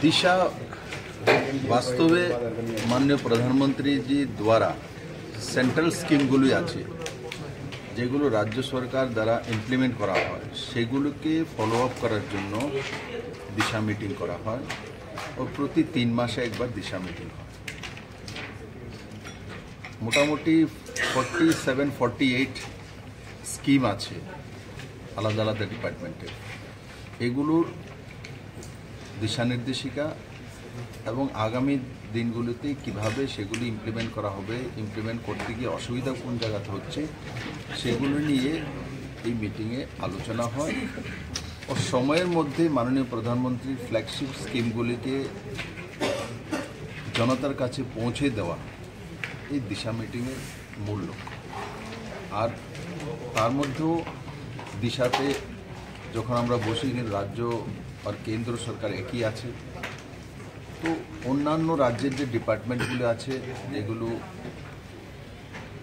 दिशा বাস্তবে মাননীয় প্রধানমন্ত্রীজি দ্বারা সেন্ট্রাল স্কিমগুলি আছে যেগুলো রাজ্য সরকার দ্বারা ইমপ্লিমেন্ট করা হয় সেগুলোকে ফলো আপ করার জন্য দিশা মিটিং করা হয় ও প্রতি 3 মাসে একবার দিশা মিটিং হয়। মোটামুটি 47-48 স্কিম আছে আলাদা আলাদা ডিপার্টমেন্টের, এগুলোর দিশা নির্দেশিকা এবং আগামী দিনগুলোতে কিভাবে সেগুলি ইমপ্লিমেন্ট করা হবে, ইমপ্লিমেন্ট করতে গিয়ে অসুবিধা কোন জায়গাতে হচ্ছে সেগুলো নিয়ে এই মিটিংয়ে আলোচনা হয় ও সময়ের মধ্যে মাননীয় প্রধানমন্ত্রীর ফ্ল্যাগশিপ স্কিমগুলিকে জনতার কাছে পৌঁছে দেওয়া এই দিশা মিটিংয়ের মূল লক্ষ্য। আর তার মধ্যেও দিশাতে যখন আমরা বসি রাজ্য আর কেন্দ্র সরকার একই আছে, তো অন্যান্য রাজ্যের যে ডিপার্টমেন্টগুলো আছে যেগুলো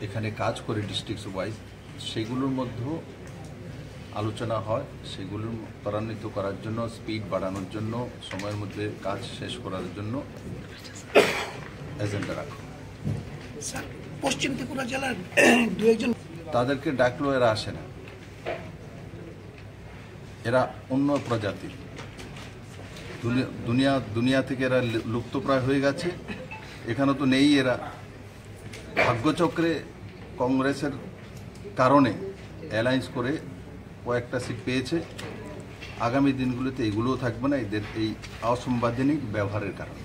এখানে কাজ করে ডিস্ট্রিক্ট ওয়াইজ সেগুলোর মধ্যেও আলোচনা হয়, সেগুলো ত্বরান্বিত করার জন্য, স্পিড বাড়ানোর জন্য, সময়ের মধ্যে কাজ শেষ করার জন্য এজেন্ডা রাখা। পশ্চিম ত্রিপুরা জেলার দু একজন তাদেরকে ডাকলো, এরা আসে না, এরা অন্য প্রজাতির, দুনিয়া থেকে এরা লুপ্তপ্রায় হয়ে গেছে, এখানে তো নেই এরা। ভাগ্যচক্রে কংগ্রেসের কারণে অ্যালায়েন্স করে কয়েকটা সিট পেয়েছে, আগামী দিনগুলোতে এগুলোও থাকবে না এদের এই অসাংবিধানিক ব্যবহারের কারণে।